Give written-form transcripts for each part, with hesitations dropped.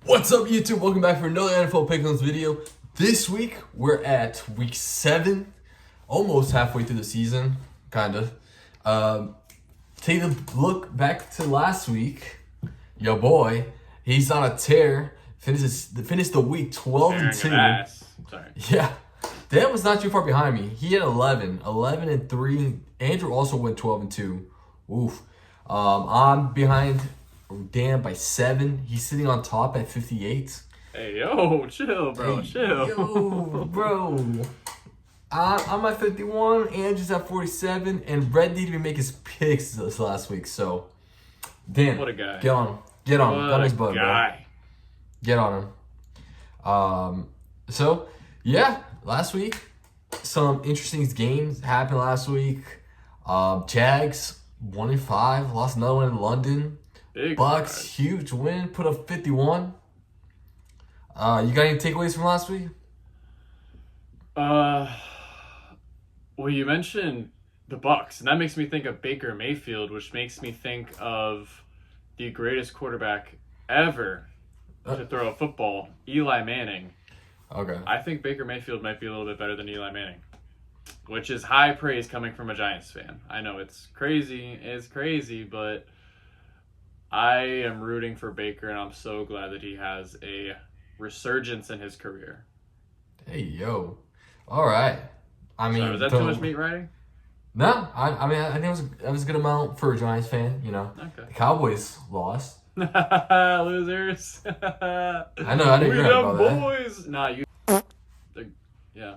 What's up, YouTube? Welcome back for another NFL Pick'ems video. This week, we're at week 7, almost halfway through the season, kind of. Take a look back to last week. Your boy, he's on a tear. Finished the week 12-2. Sorry. Yeah, Dan was not too far behind me. He had 11-3. Andrew also went 12-2. Oof. I'm behind Dan by 7. He's sitting on top at 58. Hey, yo, chill, bro, chill. Yo, bro. I'm at 51. Andrew's at 47. And Red didn't even make his picks this last week. So, Dan, What a guy. Get on. Get on his butt, bro. Get on him. So, yeah, last week, some interesting games happened last week. Jags 1-5, lost another one in London. Big Bucks, surprise. huge win, put up 51. You got any takeaways from last week? Well, you mentioned the Bucks, and that makes me think of Baker Mayfield, which makes me think of the greatest quarterback ever to throw a football, Eli Manning. Okay. I think Baker Mayfield might be a little bit better than Eli Manning, which is high praise coming from a Giants fan. I know it's crazy, but I am rooting for Baker, and I'm so glad that he has a resurgence in his career. Hey, yo. All right. I mean, So, is that too much meat riding? No, I mean, I think that was a good amount for a Giants fan, you know. Okay. The Cowboys lost. Losers. I know We you're right them about that. boys. Nah, you. Yeah.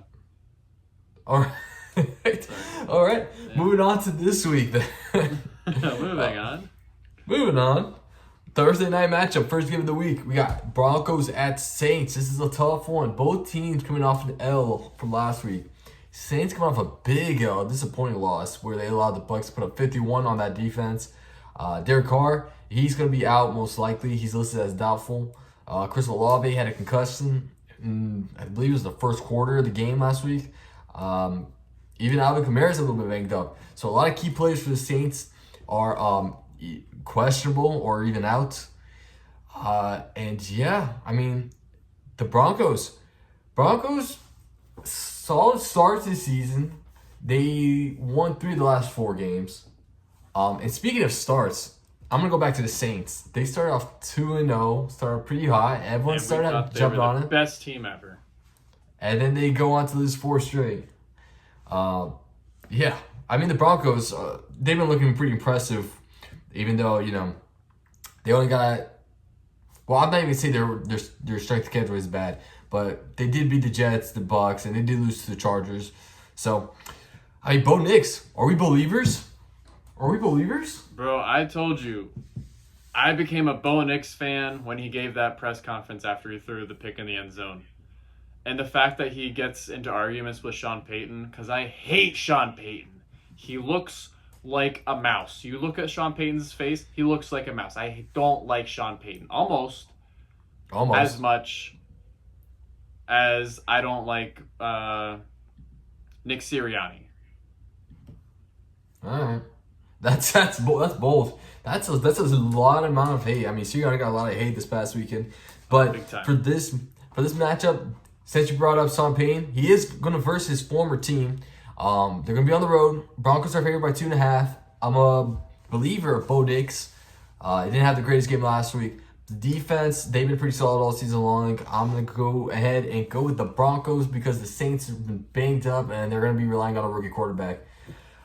All right. All right. Yeah. Moving on to this week then. Moving on. Moving on. Thursday night matchup, first game of the week. We got Broncos at Saints. This is a tough one. Both teams coming off an L from last week. Saints coming off a big L, disappointing loss, where they allowed the Bucs to put up 51 on that defense. Derek Carr, he's going to be out most likely. He's listed as doubtful. Chris Olave had a concussion in, I believe it was the first quarter of the game last week. Even Alvin Kamara's a little bit banged up. So a lot of key players for the Saints are questionable or even out. And yeah, I mean, the Broncos, solid start to the season. They won 3 of the last 4 games. And speaking of starts, I'm going to go back to the Saints. They started off 2-0, started pretty hot. Everyone And we started thought they jumping were on the it. best team ever. And then they go on to lose 4 straight. Yeah, I mean, the Broncos, they've been looking pretty impressive, even though, you know, they only got, well, I'm not even saying their strength schedule is bad, but they did beat the Jets, the Bucks, and they did lose to the Chargers. So, I mean, Bo Nix, are we believers? Bro, I told you, I became a Bo Nix fan when he gave that press conference after he threw the pick in the end zone. And the fact that he gets into arguments with Sean Payton, because I hate Sean Payton. He looks like a mouse. You look at Sean Payton's face, he looks like a mouse. I don't like Sean Payton. Almost. As much as I don't like Nick Sirianni. All right. That's bold. That's a lot amount of hate. I mean, Sirianni got a lot of hate this past weekend. But Big time. for this matchup, since you brought up Sean Payton, he is going to verse his former team. They're going to be on the road. Broncos are favored by 2.5. I'm a believer of Bo Nix. He didn't have the greatest game last week. The defense, they've been pretty solid all season long. I'm going to go ahead and go with the Broncos because the Saints have been banged up and they're going to be relying on a rookie quarterback.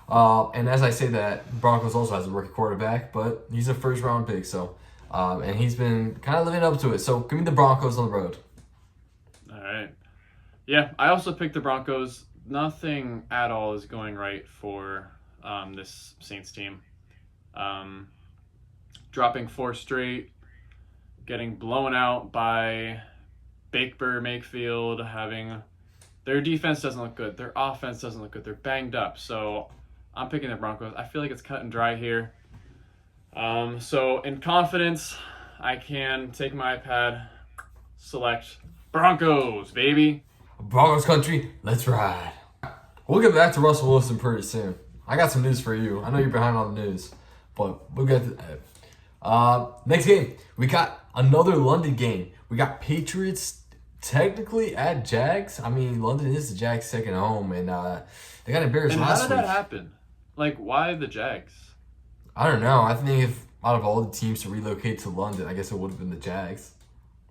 And as I say that, Broncos also has a rookie quarterback, but he's a first-round pick, so and he's been kind of living up to it. So give me the Broncos on the road. All right. Yeah, I also picked the Broncos. Nothing at all is going right for this Saints team. Dropping 4 straight, getting blown out by Baker Mayfield, their defense doesn't look good. Their offense doesn't look good. They're banged up. So I'm picking the Broncos. I feel like it's cut and dry here. So in confidence, I can take my iPad, select Broncos, baby. Broncos country, let's ride. We'll get back to Russell Wilson pretty soon. I got some news for you. I know you're behind on the news, but we'll get to that. Next game, we got another London game. We got Patriots technically at Jags. I mean, London is the Jags' second home, and they got embarrassed And last how did week. that happen? Like, why the Jags? I don't know. I think if out of all the teams to relocate to London, I guess it would have been the Jags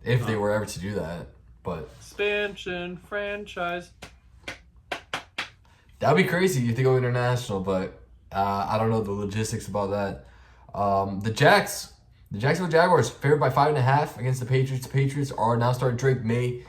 if they were ever to do that. But Expansion franchise. that'd be crazy if they go international. But I don't know the logistics about that. The Jacksonville Jaguars favored by 5.5 against the Patriots. The Patriots are now starting Drake May.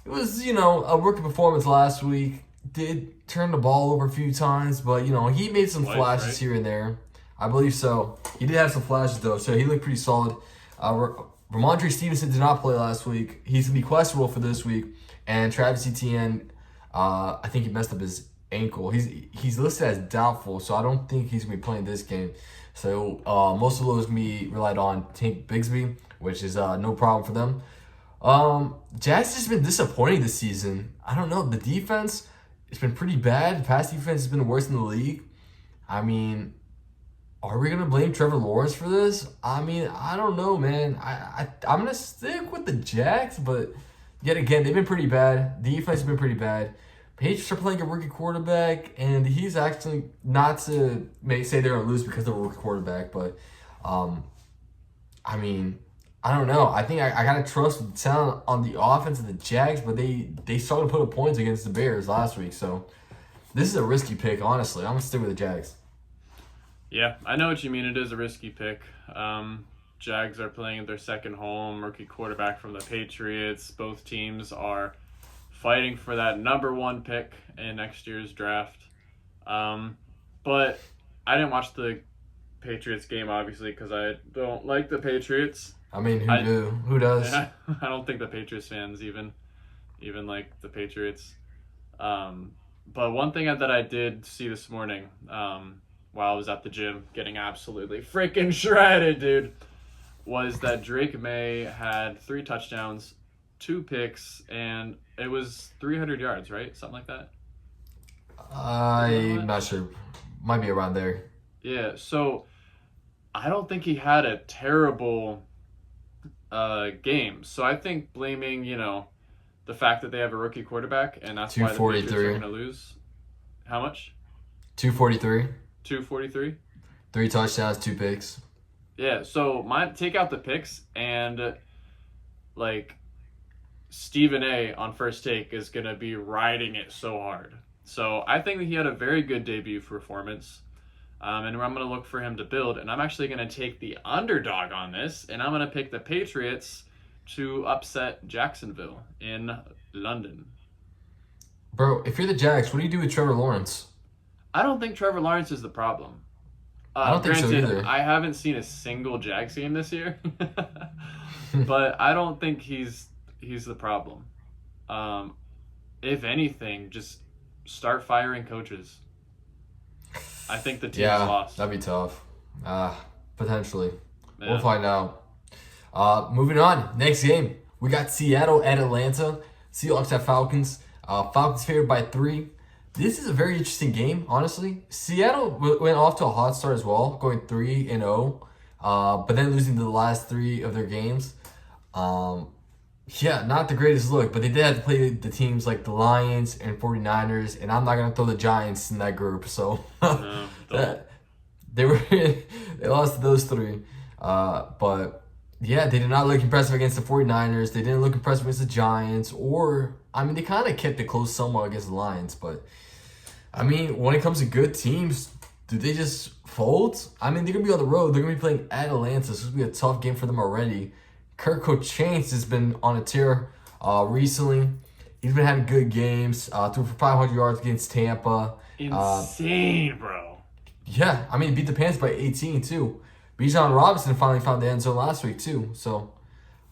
It was, a rookie performance last week. Did turn the ball over a few times, but, he made some flashes right? here and there. I believe so. He did have some flashes, though, so he looked pretty solid. Ramondre Stevenson did not play last week. He's going to be questionable for this week. And Travis Etienne, I think he messed up his ankle. He's listed as doubtful, so I don't think he's going to be playing this game. So most of those me relied on Tank Bigsby, which is no problem for them. Jags has been disappointing this season. I don't know. The defense, it's been pretty bad. The pass defense has been worse in the league. I mean, are we going to blame Trevor Lawrence for this? I mean, I don't know, man. I'm going to stick with the Jags, but yet again, they've been pretty bad. The defense has been pretty bad. Patriots are playing a rookie quarterback, and he's actually not to say they're going to lose because they're a rookie quarterback, but, I mean, I don't know. I think I got to trust the talent on the offense of the Jags, but they started to put up points against the Bears last week, so this is a risky pick, honestly. I'm going to stick with the Jags. Yeah, I know what you mean. It is a risky pick. Jags are playing at their second home, rookie quarterback from the Patriots. Both teams are fighting for that number one pick in next year's draft. But I didn't watch the Patriots game, obviously, because I don't like the Patriots. I mean, who does? I don't think the Patriots fans even like the Patriots. But one thing that I did see this morning, while I was at the gym getting absolutely freaking shredded, dude, was that Drake May had 3 touchdowns, 2 picks, and it was 300 yards, right? Something like that? I'm not sure. Might be around there. Yeah, so I don't think he had a terrible game. So I think blaming, the fact that they have a rookie quarterback, and that's why the Patriots are going to lose. How much? 243. 243? 3 touchdowns, 2 picks. Yeah, so take out the picks, and Stephen A on First Take is going to be riding it so hard. So I think that he had a very good debut performance. And I'm going to look for him to build. And I'm actually going to take the underdog on this. And I'm going to pick the Patriots to upset Jacksonville in London. Bro, if you're the Jags, what do you do with Trevor Lawrence? I don't think Trevor Lawrence is the problem. I don't think so either. I haven't seen a single Jags game this year. But I don't think he's the problem. If anything, just start firing coaches. I think the team's lost. That'd be tough. Potentially. Yeah. We'll find out. Moving on. Next game. We got Seattle at Atlanta. Seahawks at Falcons. Falcons favored by 3. This is a very interesting game, honestly. Seattle went off to a hot start as well, going 3-0, but then losing the last 3 of their games. Not the greatest look, but they did have to play the teams like the Lions and 49ers, and I'm not going to throw the Giants in that group, so they lost to those 3. But yeah, they did not look impressive against the 49ers. They didn't look impressive against the Giants, they kind of kept it close somewhat against the Lions, but when it comes to good teams, do they just fold? They're going to be on the road. They're going to be playing at Atlanta, so it's going to be a tough game for them already. Kirk Cousins has been on a tear recently. He's been having good games. Threw for 500 yards against Tampa. Insane, bro. Yeah, beat the Panthers by 18 too. Bijan Robinson finally found the end zone last week too. So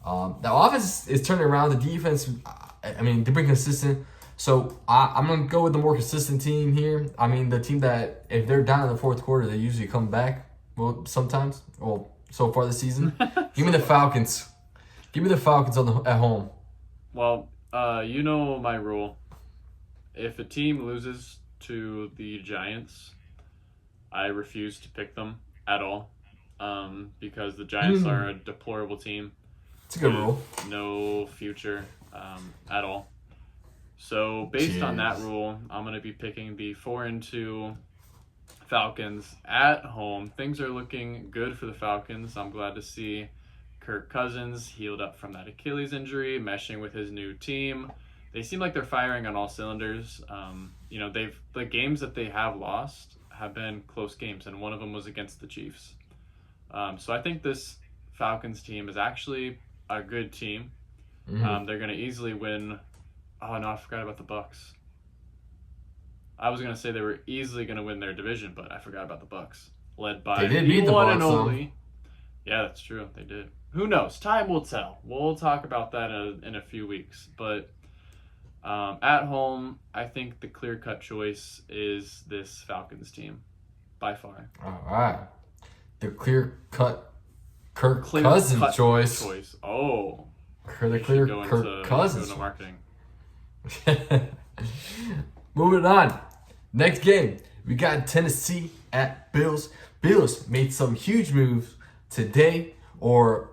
the offense is turning around. The defense, they've been consistent. So I'm going to go with the more consistent team here. The team that, if they're down in the fourth quarter, they usually come back. Well, sometimes. Well, so far this season. Give me the Falcons. Give me the Falcons at home. Well, you know my rule. If a team loses to the Giants, I refuse to pick them at all. Because the Giants are a deplorable team. It's a good rule. No future at all. So based on that rule, I'm going to be picking the 4-2 Falcons at home. Things are looking good for the Falcons. I'm glad to see Kirk Cousins healed up from that Achilles injury, meshing with his new team. They seem like they're firing on all cylinders. The games that they have lost have been close games, and one of them was against the Chiefs. So I think this Falcons team is actually a good team. Mm-hmm. They're going to easily win. Oh no, I forgot about the Bucs. I was going to say they were easily going to win their division, but I forgot about the Bucs, led by the one and only. Yeah, that's true. They did. Who knows? Time will tell. We'll talk about that in a few weeks. But at home, I think the clear-cut choice is this Falcons team, by far. All right. The clear-cut Kirk Cousins choice. Oh. The clear Kirk Cousins. Go into marketing. Moving on. Next game, we got Tennessee at Bills. Bills made some huge moves today, or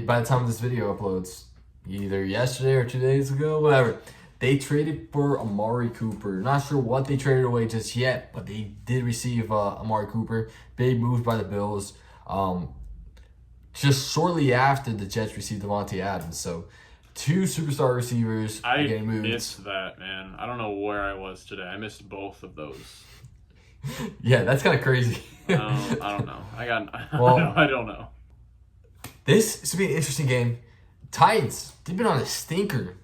by the time this video uploads, either yesterday or 2 days ago, whatever. They traded for Amari Cooper. Not sure what they traded away just yet, but they did receive Amari Cooper. Big move by the Bills. Just shortly after the Jets received Devontae Adams. So, 2 superstar receivers getting moved. I missed that, man. I don't know where I was today. I missed both of those. Yeah, that's kind of crazy. I don't know. I don't know. This should be an interesting game. Titans, they've been on a stinker.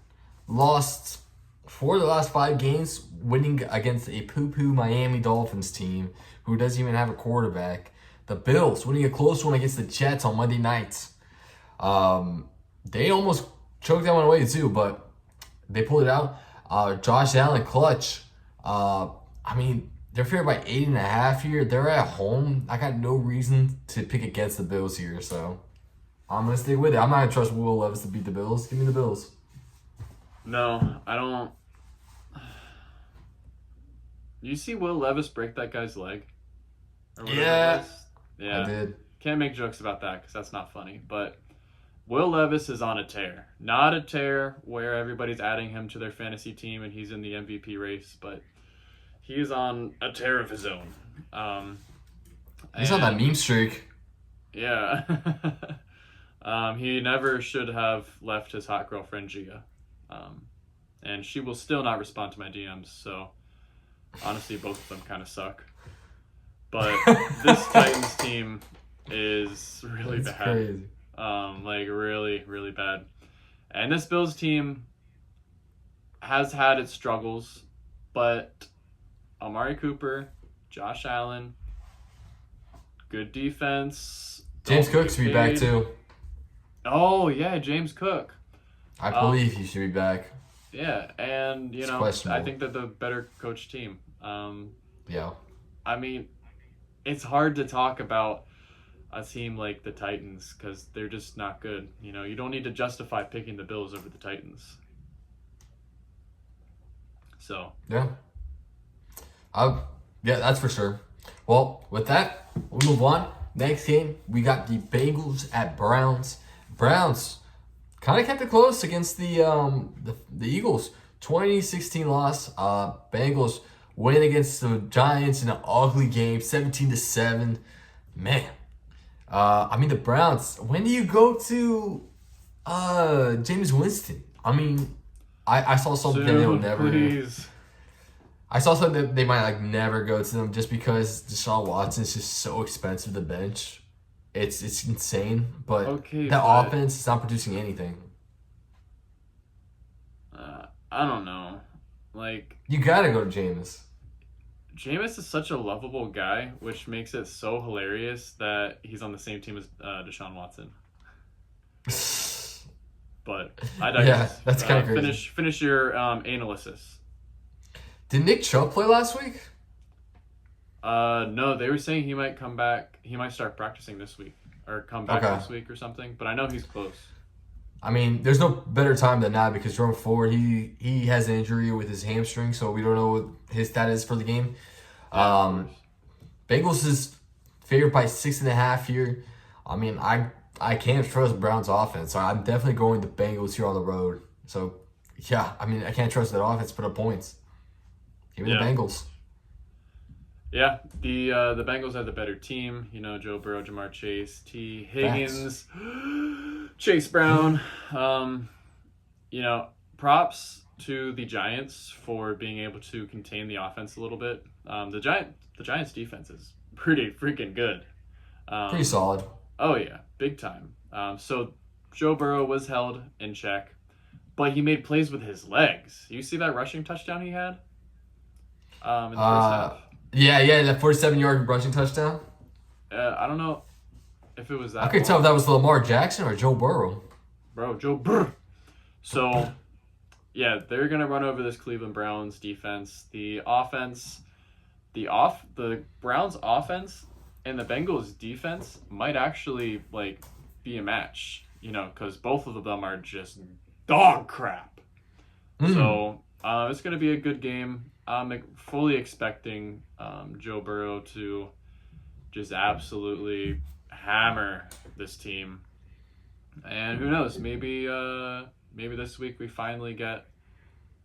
Lost 4 of the last 5 games, winning against a poo-poo Miami Dolphins team who doesn't even have a quarterback. The Bills winning a close one against the Jets on Monday nights. They almost choked that one away too, but they pulled it out. Josh Allen, clutch. They're favored by 8.5 here. They're at home. I got no reason to pick against the Bills here, so I'm going to stick with it. I'm not going to trust Will Levis to beat the Bills. Give me the Bills. No, I don't. You see Will Levis break that guy's leg? Yeah, I did. Can't make jokes about that because that's not funny. But Will Levis is on a tear. Not a tear where everybody's adding him to their fantasy team and he's in the MVP race, but he is on a tear of his own. He's on that meme streak. Yeah. He never should have left his hot girlfriend, Gia. And she will still not respond to my DMs, so honestly, both of them kind of suck. But this Titans team is really bad. Crazy. Really, really bad. And this Bills team has had its struggles, but Amari Cooper, Josh Allen, good defense. James Cook should be back too. Oh, yeah, James Cook. I believe he should be back. Yeah, and, I think that the better coach team. Yeah. It's hard to talk about a team like the Titans because they're just not good. You don't need to justify picking the Bills over the Titans. So. Yeah. Yeah, that's for sure. Well, with that, we'll move on. Next game, we got the Bengals at Browns. Browns kind of kept it close against the Eagles. 2016 loss. Bengals win against the Giants in an ugly game, 17-7. Man. The Browns, when do you go to Jameis Winston? I saw something that they'll never do. I saw something that they might never go to them just because Deshaun Watson is just so expensive to bench. It's insane, but offense is not producing anything. I don't know. You gotta go to Jameis. Jameis is such a lovable guy, which makes it so hilarious that he's on the same team as Deshaun Watson. But I digress. Yeah, that's kind of crazy. Finish your analysis. Did Nick Chubb play last week? No, they were saying he might come back. He might start practicing this week or come back this week or something. But I know he's close. There's no better time than now because Jerome Ford, he has an injury with his hamstring, so we don't know what his status is for the game. Bengals is favored by 6.5 here. I I can't trust Brown's offense. So I'm definitely going the Bengals here on the road. So, yeah, I mean, I can't trust that offense to put up points. Give me the Bengals. Yeah, the Bengals are the better team. You know, Joe Burrow, Jamar Chase, T. Higgins, Chase Brown. You know, props to the Giants for being able to contain the offense a little bit. The Giants defense is pretty freaking good. Pretty solid. Oh yeah, big time. So Joe Burrow was held in check, but he made plays with his legs. You see that rushing touchdown he had? In the first half. Yeah, that 47-yard rushing touchdown. I don't know if it was that. I could tell if that was Lamar Jackson or Joe Burrow. Bro, Joe Burrow. So, yeah, they're gonna run over this Cleveland Browns defense. The offense, the Browns offense and the Bengals defense might actually be a match. You know, because both of them are just dog crap. So it's gonna be a good game. I'm fully expecting Joe Burrow to just absolutely hammer this team. And who knows, maybe this week we finally get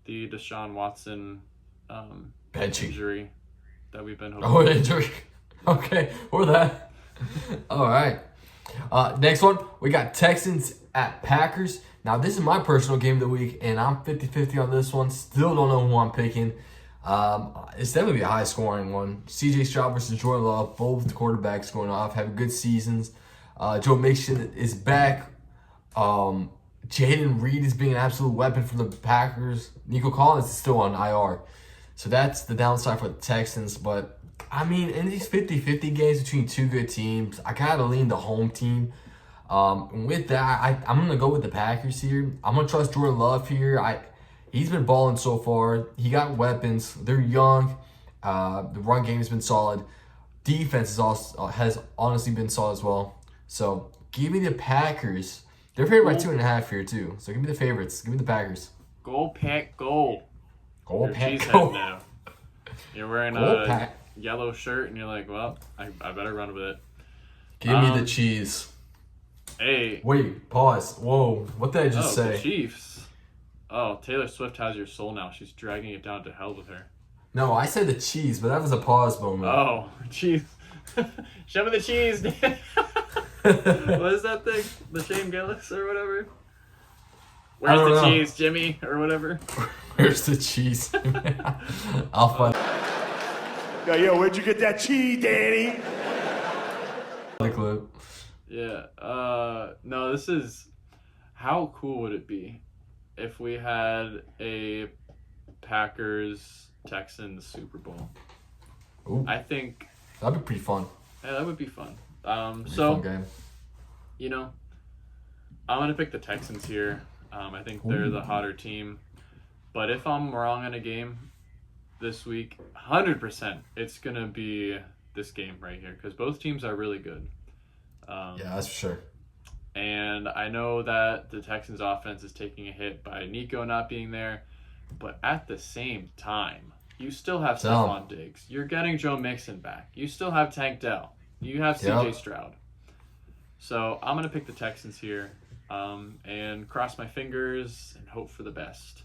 the Deshaun Watson injury that we've been hoping for. Oh, injury. Okay, or that. All right. Next one, we got Texans at Packers. Now, this is my personal game of the week, and I'm 50-50 on this one. Still don't know who I'm picking. It's definitely a high-scoring one. C.J. Stroud versus Jordan Love, both quarterbacks going off, having good seasons. Joe Mixon is back. Jaden Reed is being an absolute weapon for the Packers. Nico Collins is still on IR. So that's the downside for the Texans. But, I mean, in these 50-50 games between two good teams, I gotta lean the home team. With that, I'm going to go with the Packers here. I'm going to trust Jordan Love here. He's been balling so far. He got weapons. They're young. The run game has been solid. Defense has honestly been solid as well. So give me the Packers. They're favored by 2.5 here too. So give me the favorites. Give me the Packers. Go Pack, go. Go Pack, go. Now. You're wearing yellow shirt and you're like, well, I better run with it. Give me the cheese. Hey. Wait, pause. Whoa, what did I just say? The Chiefs. Oh, Taylor Swift has your soul now. She's dragging it down to hell with her. No, I said the cheese, but that was a pause moment. Oh, cheese. Show me the cheese. What is that thing? The Shane Gillis or whatever? Where's the cheese, Jimmy? Or whatever. Where's the cheese? I'll find. Yo, where'd you get that cheese, Danny? The clip. Yeah. No, this is... How cool would it be if we had a Packers-Texans Super Bowl? Ooh. I think... That'd be pretty fun. Yeah, that would be fun. Fun game. You know, I'm going to pick the Texans here. I think they're the hotter team. But if I'm wrong in a game this week, 100% it's going to be this game right here because both teams are really good. Yeah, that's for sure. And I know that the Texans offense is taking a hit by Nico not being there, but at the same time, you still have Stephon Diggs. You're getting Joe Mixon back. You still have Tank Dell. You have C.J. Stroud. So I'm going to pick the Texans here and cross my fingers and hope for the best.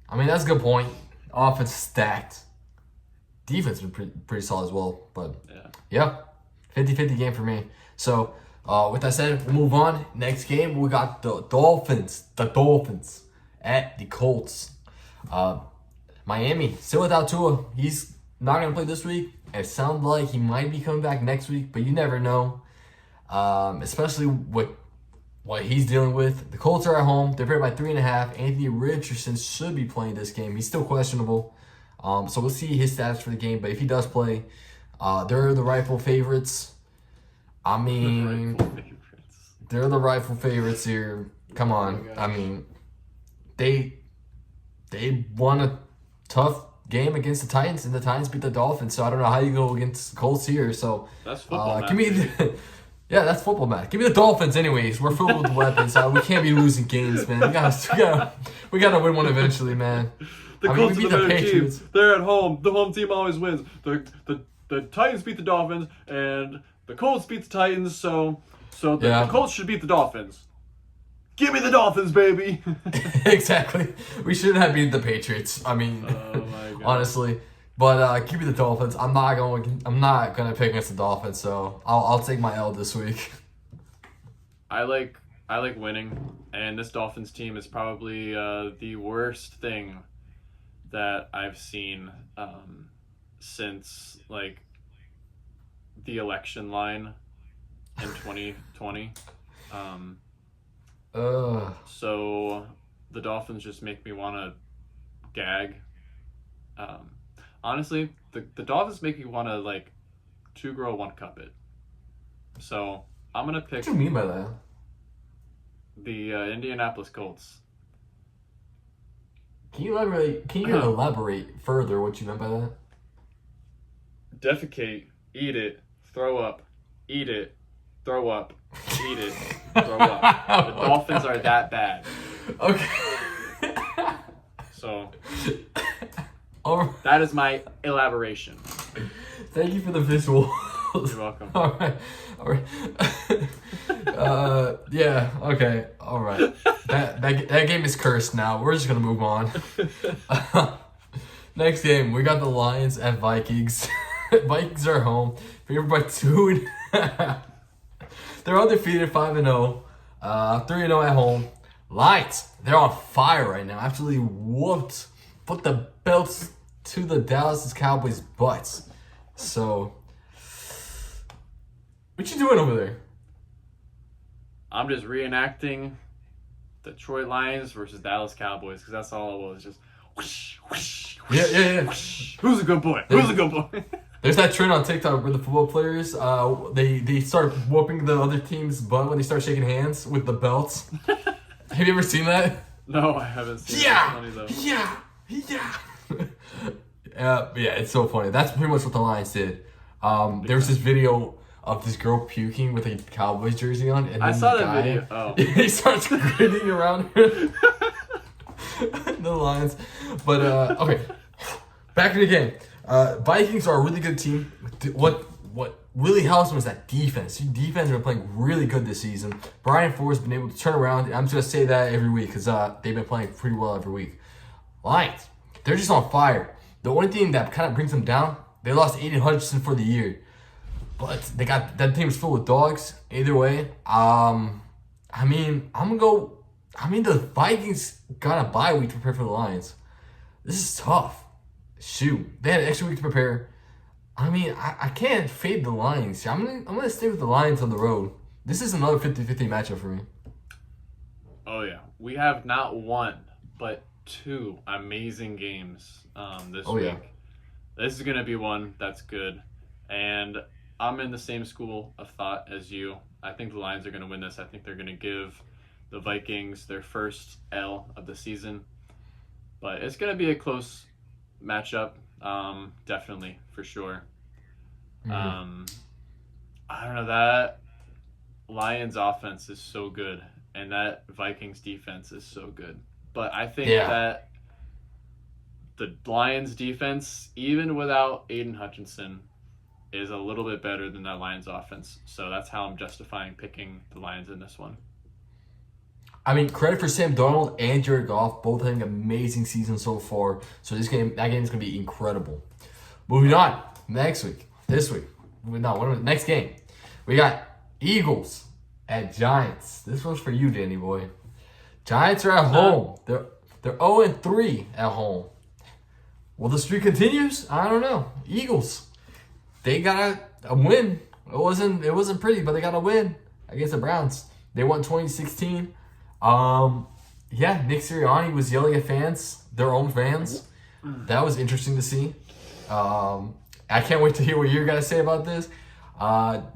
I mean, that's a good point. Offense stacked. Defense has been pretty solid as well. But, yeah 50-50 game for me. So, with that said, we'll move on. Next game, we got the Dolphins. The Dolphins at the Colts. Miami, still without Tua. He's not going to play this week. It sounds like he might be coming back next week, but you never know. Especially with what he's dealing with. The Colts are at home. They're favored by 3.5. Anthony Richardson should be playing this game. He's still questionable. So we'll see his stats for the game. But if he does play, they're the rightful favorites. I mean, they're the rightful favorites here. Come on. I mean, they won a tough game against the Titans, and the Titans beat the Dolphins. So I don't know how you go against the Colts here. So that's football. Give me that's football, man. Give me the Dolphins, anyways. We're filled with weapons. So we can't be losing games, man. We gotta win one eventually, man. The Colts are the better team. They're at home. The home team always wins. The Titans beat the Dolphins, and the Colts beat the Titans. So So the Colts should beat the Dolphins. Give me the Dolphins, baby. Exactly. We shouldn't have beat the Patriots. I mean, honestly. But give me the Dolphins. I'm not gonna pick against the Dolphins, so I'll take my L this week. I like winning, and this Dolphins team is probably the worst thing that I've seen since like the election line in 2020. So the Dolphins just make me want to gag. Honestly, the Dolphins make me want to like 2-grow 1-cup it. So I'm gonna pick. What do you mean by that? The Indianapolis Colts. Can you elaborate further what you meant by that? Defecate, eat it, throw up, eat it, throw up, eat it, throw up. The Dolphins are that bad. Okay. So that is my elaboration. Thank you for the visual. You're welcome. All right. Yeah. Okay. All right. That game is cursed now. We're just gonna move on. Next game, we got the Lions at Vikings. Vikings are home, favored by 2.5. They're undefeated, 5-0, 3-0 at home. Lions, they're on fire right now. Absolutely whooped, put the belts to the Dallas Cowboys' butts. So, what you doing over there? I'm just reenacting Detroit Lions versus Dallas Cowboys because that's all it was. Just whoosh, whoosh, whoosh, Yeah. Whoosh. Who's a good boy? Who's a good boy? There's that trend on TikTok where the football players, they start whooping the other team's butt when they start shaking hands with the belts. Have you ever seen that? No, I haven't seen Yeah, it's so funny. That's pretty much what the Lions did. There was this video of this girl puking with a Cowboys jersey on, and I then saw the that guy, video. Oh. He starts grinning around her. The Lions, but okay. Back to the game. Vikings are a really good team. What really helps them is that defense. Defense has been playing really good this season. Brian Flores has been able to turn around. I'm just going to say that every week because they've been playing pretty well every week. Lions, they're just on fire. The only thing that kind of brings them down, they lost Aiden Hutchinson for the year. But they got that team's full of dogs. Either way, the Vikings got a bye week to prepare for the Lions. This is tough. Shoot, they had an extra week to prepare. I can't fade the Lions. I'm gonna stay with the Lions on the road. This is another 50-50 matchup for me. Oh yeah, we have not one but two amazing games this week. Yeah. This is gonna be one that's good, and I'm in the same school of thought as you. I think the Lions are gonna win this. I think they're gonna give the Vikings their first L of the season, but it's gonna be a close matchup. Definitely, for sure. I don't know, that Lions offense is so good and that Vikings defense is so good, but I think that the Lions defense, even without Aiden Hutchinson, is a little bit better than that Lions offense. So that's how I'm justifying picking the Lions in this one. Credit for Sam Darnold and Jared Goff, both having an amazing season so far. So that game is going to be incredible. Moving on, next game, we got Eagles at Giants. This one's for you, Danny boy. Giants are at home. They're 0-3 at home. Will the streak continues? I don't know. Eagles, they got a win. It wasn't pretty, but they got a win against the Browns. They won 2016. Nick Sirianni was yelling at fans, their own fans. That was interesting to see. I can't wait to hear what you're going to say about this.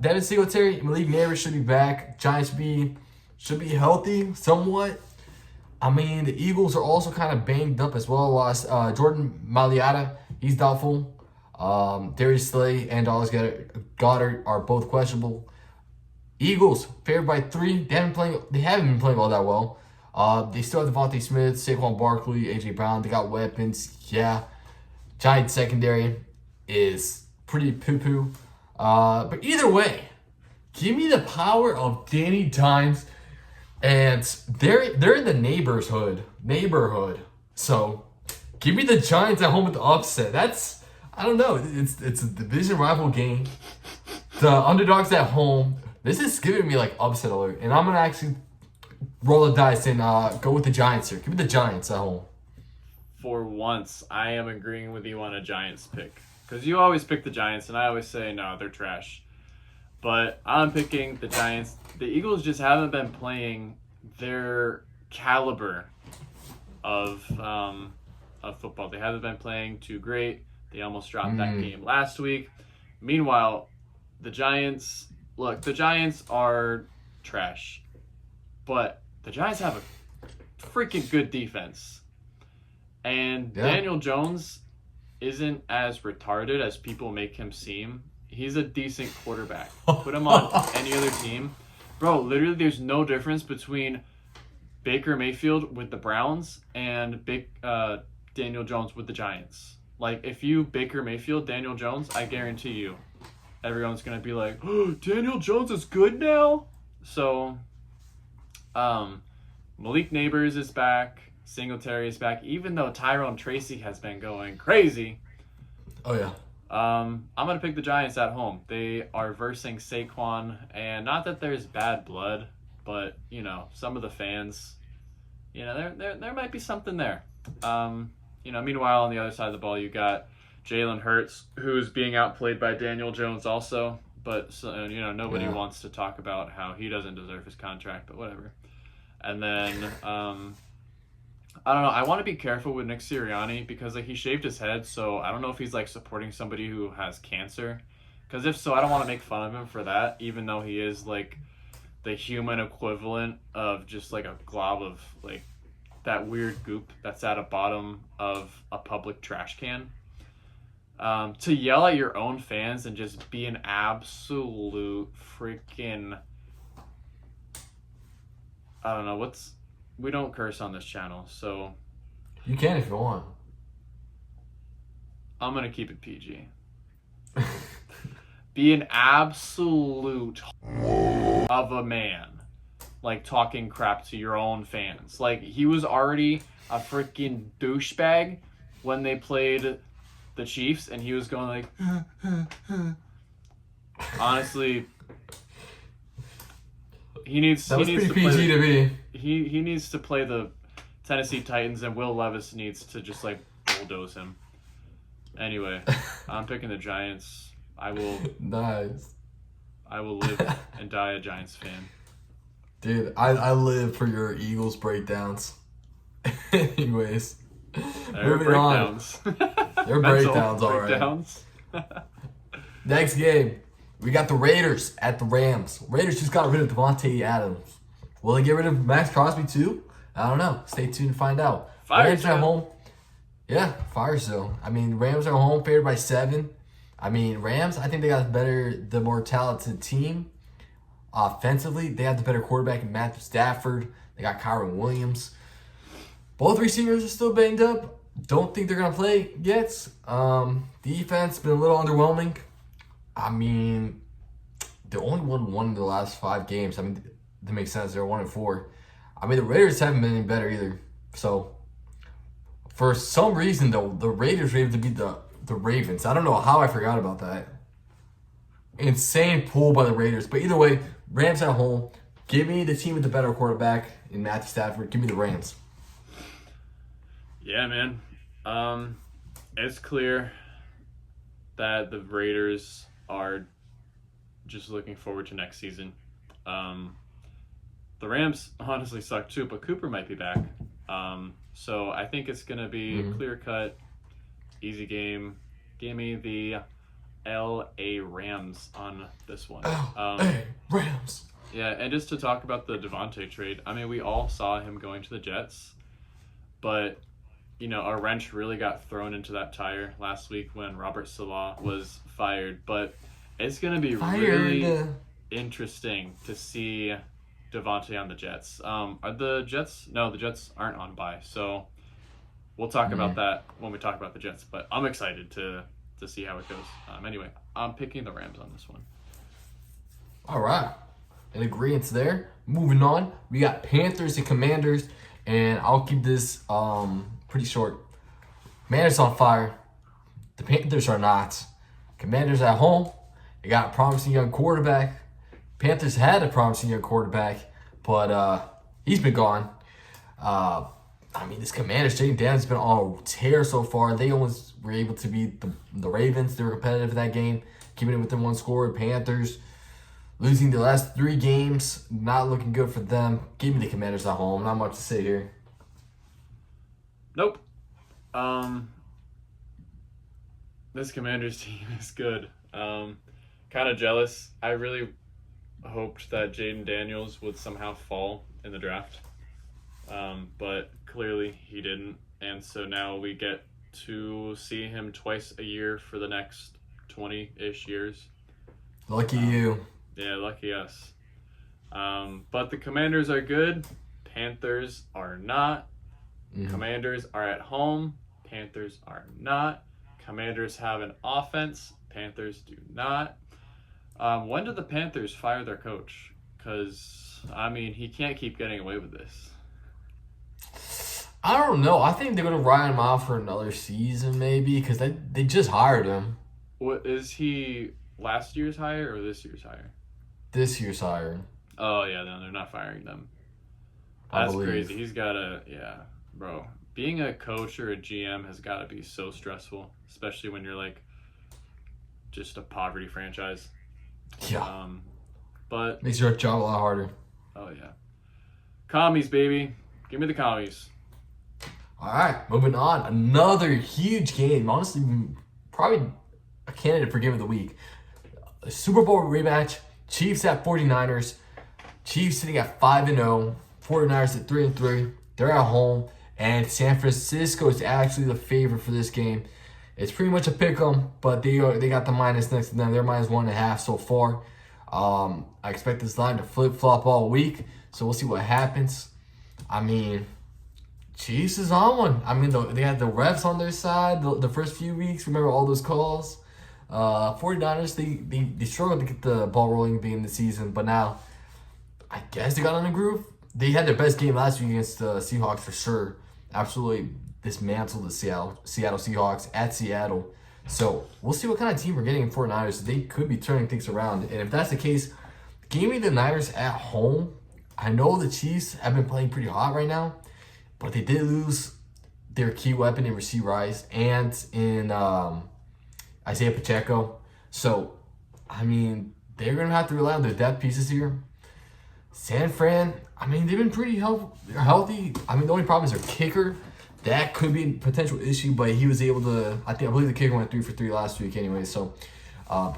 Devin Singletary, Malik Neighbors should be back. Giants should be healthy somewhat. The Eagles are also kind of banged up as well. Lost Jordan Mailata, he's doubtful. Darius Slay and Dallas Goedert are both questionable. Eagles favored by 3. They haven't been playing all that well. They still have Devontae Smith, Saquon Barkley, AJ Brown. They got weapons. Yeah. Giants secondary is pretty poo-poo. But either way, Give me the power of Danny Dimes, and they're in the neighborhood. So give me the Giants at home with the upset. That's, I don't know. It's a division rival game. The underdogs at home. This is giving me like upset alert, and I'm gonna actually roll the dice and go with the Giants here. Give me the Giants at home. For once, I am agreeing with you on a Giants pick. Because you always pick the Giants, and I always say, no, they're trash. But I'm picking the Giants. The Eagles just haven't been playing their caliber of football. They haven't been playing too great. They almost dropped that game last week. Meanwhile, the Giants are trash. But the Giants have a freaking good defense. And Daniel Jones isn't as retarded as people make him seem. He's a decent quarterback. Put him on any other team. Bro, literally there's no difference between Baker Mayfield with the Browns and Daniel Jones with the Giants. Like, if you Baker Mayfield, Daniel Jones, I guarantee you, everyone's going to be like, oh, Daniel Jones is good now? So, Malik Neighbors is back. Singletary is back, even though Tyrone Tracy has been going crazy. Oh, yeah. I'm going to pick the Giants at home. They are versing Saquon, and not that there's bad blood, but, you know, some of the fans, you know, there might be something there. You know, meanwhile, on the other side of the ball, you got Jalen Hurts, who's being outplayed by Daniel Jones also, but, you know, nobody wants to talk about how he doesn't deserve his contract, but whatever. And then, I don't know. I want to be careful with Nick Sirianni because like he shaved his head, so I don't know if he's like supporting somebody who has cancer. Because if so, I don't want to make fun of him for that, even though he is like the human equivalent of just like a glob of like that weird goop that's at the bottom of a public trash can. To yell at your own fans and just be an absolute freaking, I don't know, we don't curse on this channel, so You can if you want. I'm going to keep it PG. Be an absolute of a man. Like, talking crap to your own fans. Like, he was already a freaking douchebag when they played the Chiefs, and he was going like, honestly, he needs to me. He needs to play the Tennessee Titans, and Will Levis needs to just like bulldoze him. Anyway, I'm picking the Giants. I will live and die a Giants fan. Dude, I live for your Eagles breakdowns. Anyways, moving breakdowns. on. They're breakdowns, all right. Next game, we got the Raiders at the Rams. Raiders just got rid of Devontae Adams. Will they get rid of Max Crosby too? I don't know. Stay tuned to find out. Rams at home. Yeah, fire sale. I mean, Rams are home, favored by 7. I mean, Rams, I think they got the more talented team. Offensively, they have the better quarterback in Matthew Stafford. They got Kyron Williams. Both receivers are still banged up. Don't think they're going to play yet. Defense been a little underwhelming. I mean, they only won 1 of the last 5 games. I mean, that makes sense. They're 1-4. I mean, the Raiders haven't been any better either. So, for some reason, though, the Raiders were able to beat the Ravens. I don't know how I forgot about that. Insane pull by the Raiders. But either way, Rams at home. Give me the team with the better quarterback in Matthew Stafford. Give me the Rams. Yeah, man. It's clear that the Raiders are just looking forward to next season. The Rams honestly suck too, but Cooper might be back. So I think it's going to be a clear-cut, easy game. Give me the L.A. Rams on this one. L.A. Rams. Yeah, and just to talk about the Devontae trade, I mean, we all saw him going to the Jets, but, you know, a wrench really got thrown into that tire last week when Robert Saleh was fired. But it's going to be really interesting to see Devontae on the Jets. Are the Jets? No, the Jets aren't on bye, so we'll talk about that when we talk about the Jets. But I'm excited to see how it goes. Anyway, I'm picking the Rams on this one. All right. In agreement there. Moving on, we got Panthers and Commanders, and I'll keep this pretty short. Commanders on fire. The Panthers are not. Commanders at home. They got a promising young quarterback. Panthers had a promising young quarterback, but he's been gone. This Commanders, Jaden Daniels has been on a tear so far. They almost were able to beat the Ravens. They were competitive in that game, keeping it within one score. Panthers losing the last 3 games, not looking good for them. Give me the Commanders at home. Not much to say here. Nope. This Commanders team is good. Kind of jealous. I really hoped that Jaden Daniels would somehow fall in the draft. But clearly he didn't. And so now we get to see him twice a year for the next 20-ish years. Lucky you. Yeah, lucky us. But the Commanders are good. Panthers are not. Mm-hmm. Commanders are at home. Panthers are not. Commanders have an offense. Panthers do not. When did the Panthers fire their coach? Because, he can't keep getting away with this. I don't know. I think they're going to ride him out for another season maybe because they just hired him. What is he last year's hire or this year's hire? This year's hire. Oh, yeah, no, they're not firing them. I That's believe. crazy. He's got to, bro. Being a coach or a GM has got to be so stressful, especially when you're just a poverty franchise. Yeah. But Makes your job a lot harder. oh yeah, commies, baby. Give me the commies. All right, moving on. Another huge game. Honestly, probably a candidate for game of the week. A Super Bowl rematch. Chiefs at 49ers. Chiefs sitting at 5-0. 49ers at 3-3. They're at home. And San Francisco is actually the favorite for this game. It's pretty much a pick 'em, but they got the minus next to them. They're minus 1.5 so far. I expect this line to flip-flop all week, so we'll see what happens. Chiefs is on one. They had the refs on their side the first few weeks. Remember all those calls? 49ers, they struggled to get the ball rolling at the beginning of the season, but now I guess they got on the groove. They had their best game last week against the Seahawks for sure. Absolutely dismantled the Seattle Seahawks at Seattle. So we'll see what kind of team we're getting in 49ers. They could be turning things around. And if that's the case, give me the Niners at home. I know the Chiefs have been playing pretty hot right now, but they did lose their key weapon in Rasheed Rice and in Isaiah Pacheco. So, they're going to have to rely on their depth pieces here. San Fran, they've been pretty healthy. The only problem is their kicker. That could be a potential issue, but he was able to, I believe the kicker went 3 for 3 last week anyway. So,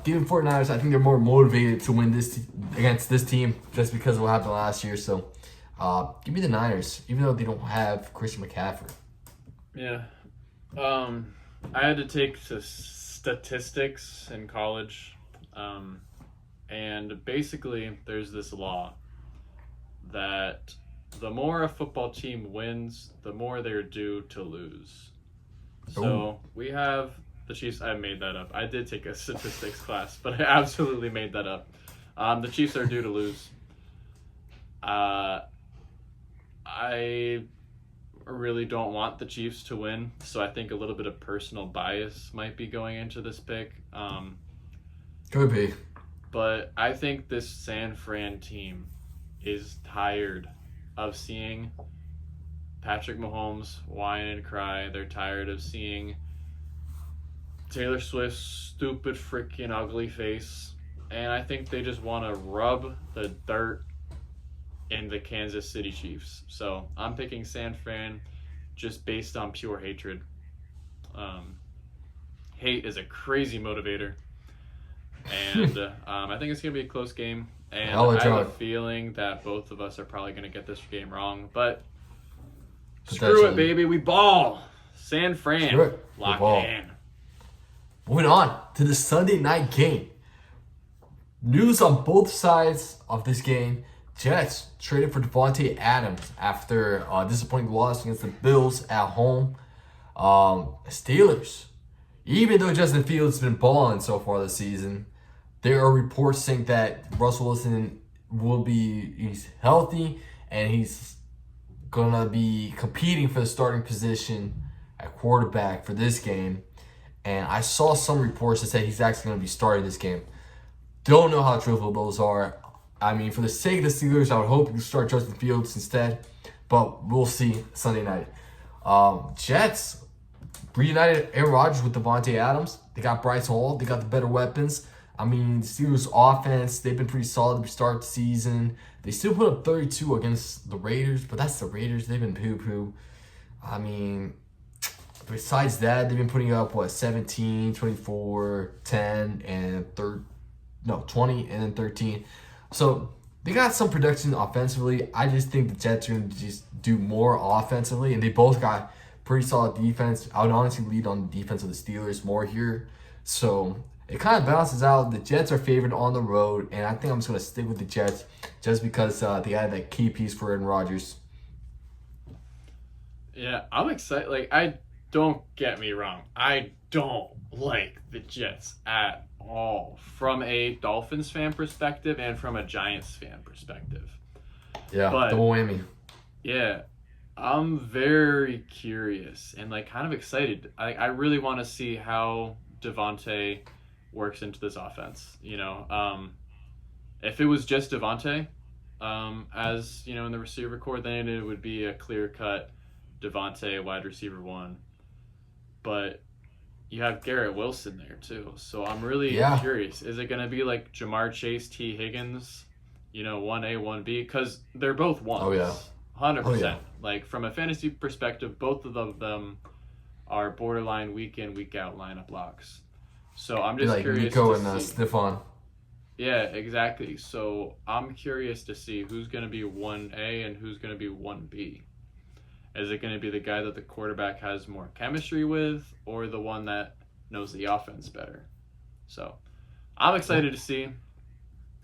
given 49ers, I think they're more motivated to win against this team just because of what happened last year. So, give me the Niners, even though they don't have Christian McCaffrey. Yeah. I had to take statistics in college. And basically, there's this law that the more a football team wins, the more they're due to lose. So we have the Chiefs. I made that up. I did take a statistics class, but I absolutely made that up. The Chiefs are due to lose. I really don't want the Chiefs to win, so I think a little bit of personal bias might be going into this pick. Could be. But I think this San Fran team is tired of seeing Patrick Mahomes whine and cry. They're tired of seeing Taylor Swift's stupid freaking ugly face. And I think they just want to rub the dirt in the Kansas City Chiefs. So I'm picking San Fran just based on pure hatred. Hate is a crazy motivator. And I think it's going to be a close game. And I have a feeling that both of us are probably going to get this game wrong. But screw it, baby. We ball. San Fran. Lock it in. Moving on to the Sunday night game. News on both sides of this game. Jets traded for Devontae Adams after a disappointing loss against the Bills at home. Steelers, even though Justin Fields has been balling so far this season, there are reports saying that Russell Wilson he's healthy and he's gonna be competing for the starting position at quarterback for this game. And I saw some reports that said he's actually gonna be starting this game. Don't know how truthful those are. I mean, for the sake of the Steelers, I would hope you start Justin Fields instead, but we'll see Sunday night. Jets reunited Aaron Rodgers with Devontae Adams. They got Bryce Hall. They got the better weapons. I mean, the Steelers' offense, they've been pretty solid to start the season. They still put up 32 against the Raiders, but that's the Raiders. They've been poo-poo. I mean, besides that, they've been putting up, 17, 24, 10, and 20, and then 13. So they got some production offensively. I just think the Jets are going to just do more offensively, and they both got pretty solid defense. I would honestly lead on the defense of the Steelers more here. So it kind of balances out. The Jets are favored on the road, and I think I'm just going to stick with the Jets just because they had that key piece for Aaron Rodgers. Yeah, I'm excited. Don't get me wrong. I don't like the Jets at all from a Dolphins fan perspective and from a Giants fan perspective. Yeah, double whammy. Yeah, I'm very curious and kind of excited. I really want to see how Devontae works into this offense. If it was just Devontae, as in the receiver core, then it would be a clear cut Devontae wide receiver 1. But you have Garrett Wilson there too, so I'm really curious. Is it going to be like Jamar Chase, T. Higgins, 1A, 1B? Because they're both ones. Oh yeah, 100%. Oh, yeah. From a fantasy perspective, both of them are borderline week in, week out lineup locks. So I'm just curious Nico to and see. Stephon. Yeah, exactly. So I'm curious to see who's going to be 1A and who's going to be 1B. Is it going to be the guy that the quarterback has more chemistry with, or the one that knows the offense better? So I'm excited to see,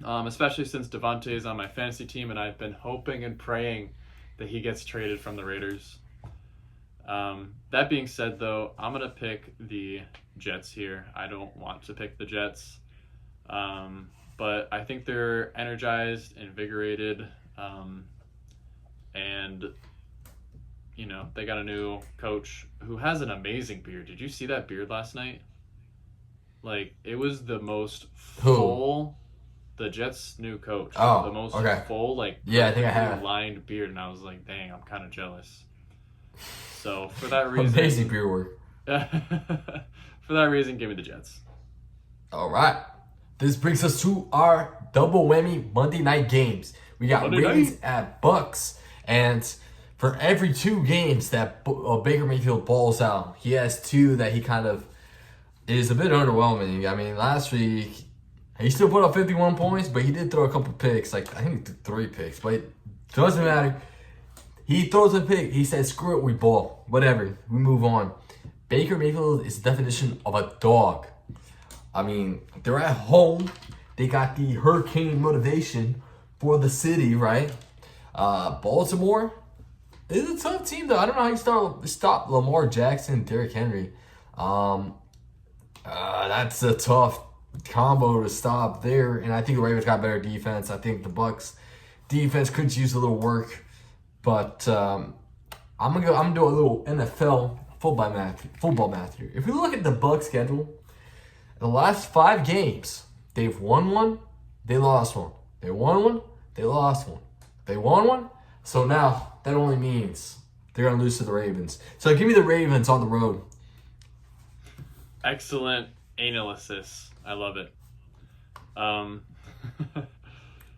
especially since Devontae is on my fantasy team, and I've been hoping and praying that he gets traded from the Raiders. That being said, though, I'm going to pick the Jets here. I don't want to pick the Jets, but I think they're energized, invigorated, and they got a new coach who has an amazing beard. Did you see that beard last night? It was the most full. The Jets' new coach. Oh, the most okay. full, yeah, I think I have lined beard, and I was like, dang, I'm kind of jealous. So for that reason, amazing beard work. For that reason, give me the Jets. All right. This brings us to our double whammy Monday night games. We got Ravens at Bucks, and for every 2 games that Baker Mayfield balls out, he has 2 that he kind of is a bit underwhelming. I mean, last week, he still put up 51 points, but he did throw a couple picks. I think he threw 3 picks, but it doesn't matter. He throws a pick. He says, screw it, we ball. Whatever. We move on. Baker Mayfield is the definition of a dog. I mean, they're at home. They got the hurricane motivation for the city, right? Baltimore is a tough team, though. I don't know how you stop Lamar Jackson, Derrick Henry. That's a tough combo to stop there. And I think the Ravens got better defense. I think the Bucks defense could use a little work. But I'm gonna do a little NFL football math here. If we look at the Bucks schedule, the last 5 games, they've won 1, they lost 1. They won 1, they lost 1. They won 1, so now that only means they're gonna lose to the Ravens. So give me the Ravens on the road. Excellent analysis. I love it.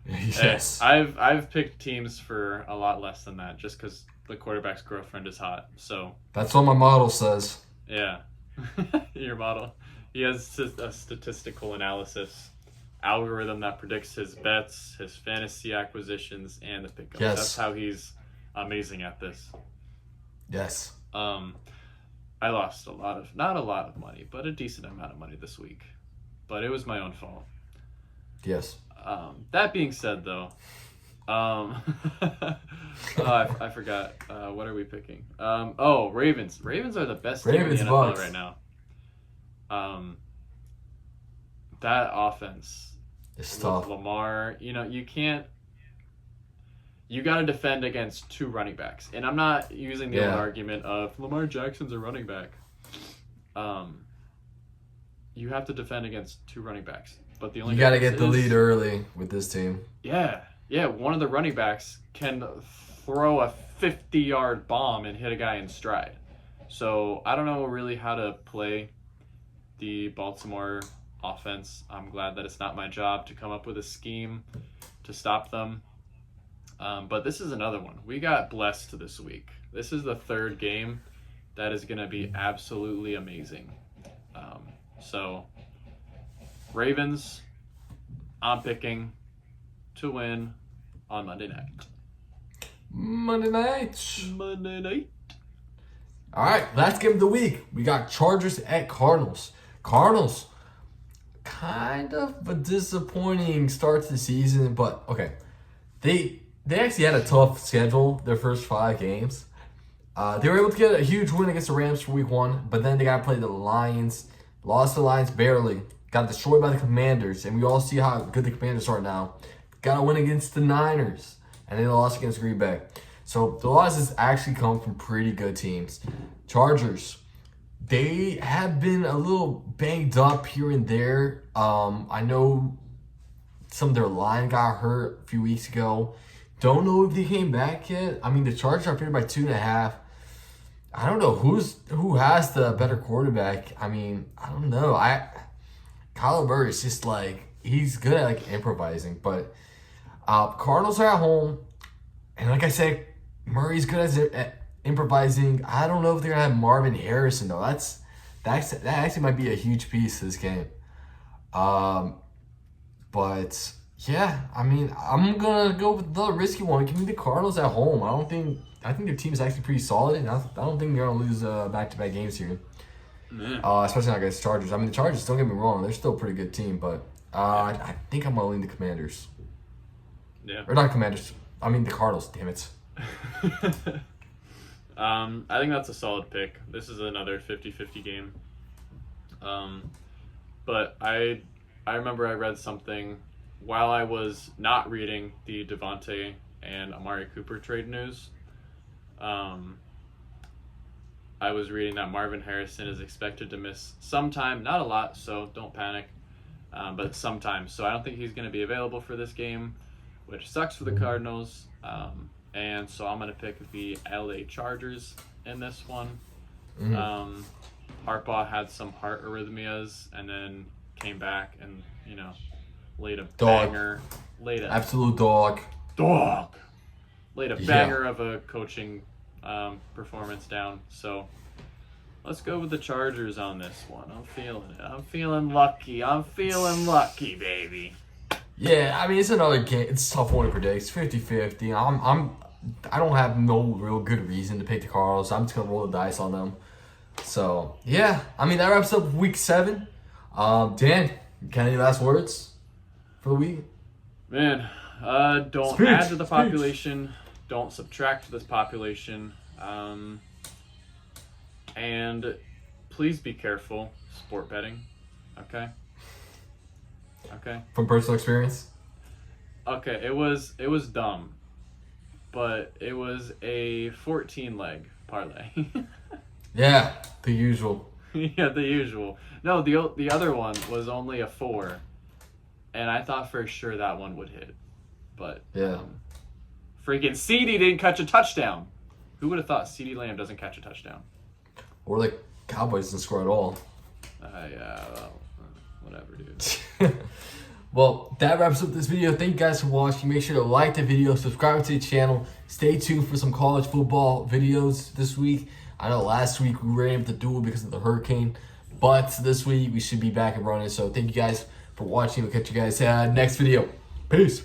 Yes. I've picked teams for a lot less than that just because the quarterback's girlfriend is hot. So that's what my model says. Yeah. Your model. He has a statistical analysis algorithm that predicts his bets, his fantasy acquisitions, and the pickups. Yes. That's how he's amazing at this. Yes. I lost not a lot of money, but a decent amount of money this week. But it was my own fault. Yes. That being said, though, I forgot. What are we picking? Ravens. Ravens are the best team in the NFL Bucks. right now. that offense It's with tough. Lamar, you can't. You got to defend against 2 running backs, and I'm not using the old argument of Lamar Jackson's a running back. You have to defend against 2 running backs, but the only You got to difference get the is- lead early with this team. Yeah. One of the running backs can throw a 50-yard bomb and hit a guy in stride. So I don't know really how to play the Baltimore offense. I'm glad that it's not my job to come up with a scheme to stop them. But this is another one. We got blessed this week. This is the 3rd game that is going to be absolutely amazing. So Ravens, I'm picking to win on Monday night. Monday night. All right, last game of the week. We got Chargers at Cardinals. Cardinals, kind of a disappointing start to the season, but okay. They actually had a tough schedule their first 5 games. They were able to get a huge win against the Rams for week 1, but then they got to play the Lions. Lost the Lions barely. Got destroyed by the Commanders, and we all see how good the Commanders are now. Got to win against the Niners, and they lost against Green Bay. So the losses actually come from pretty good teams. Chargers, they have been a little banged up here and there. I know some of their line got hurt a few weeks ago. Don't know if they came back yet. I mean, the Chargers are favored by 2.5. I don't know who has the better quarterback. I mean, I don't know. Kyler Murray is just like, he's good at like improvising, but Cardinals are at home, and like I said, Murray's good at improvising. I don't know if they're gonna have Marvin Harrison though. That actually might be a huge piece to this game. But yeah, I mean, I'm gonna go with the risky one. Give me the Cardinals at home. I think their team is actually pretty solid, and I don't think they're gonna lose back-to-back games here. Especially not against Chargers. I mean, the Chargers, don't get me wrong, they're still a pretty good team, but I think I'm gonna lean the Commanders. Yeah. Or not Commanders. I mean the Cardinals. Damn it. I think that's a solid pick. This is another 50-50 game. But I remember I read something while I was not reading the Devontae and Amari Cooper trade news. I was reading that Marvin Harrison is expected to miss some time, not a lot, so don't panic, but sometimes. So I don't think he's going to be available for this game, which sucks for the Cardinals. And so I'm going to pick the LA Chargers in this one. Harbaugh had some heart arrhythmias and then came back and, laid a banger. Absolute dog. Laid a banger of a coaching performance down. So let's go with the Chargers on this one. I'm feeling it. I'm feeling lucky. Baby. Yeah, I mean, it's another game. It's a tough one to predict. It's 50-50. I don't have no real good reason to pick the Cardinals. I'm just going to roll the dice on them. So, yeah. I mean, that wraps up week 7. Dan, any last words for the week? Man, don't add to the population. Don't subtract to this population. And please be careful sport betting. Okay? From personal experience? Okay, it was dumb. But it was a 14-leg parlay. Yeah, the usual. Yeah, the usual. No, the other one was only a 4. And I thought for sure that one would hit. But yeah. Freaking CeeDee didn't catch a touchdown. Who would have thought CeeDee Lamb doesn't catch a touchdown? Or like Cowboys doesn't score at all. Yeah, well, whatever, dude. Well, that wraps up this video. Thank you guys for watching. Make sure to like the video, subscribe to the channel. Stay tuned for some college football videos this week. I know last week we were able to do it because of the hurricane, but this week we should be back and running. So thank you guys for watching. We'll catch you guys next video. Peace.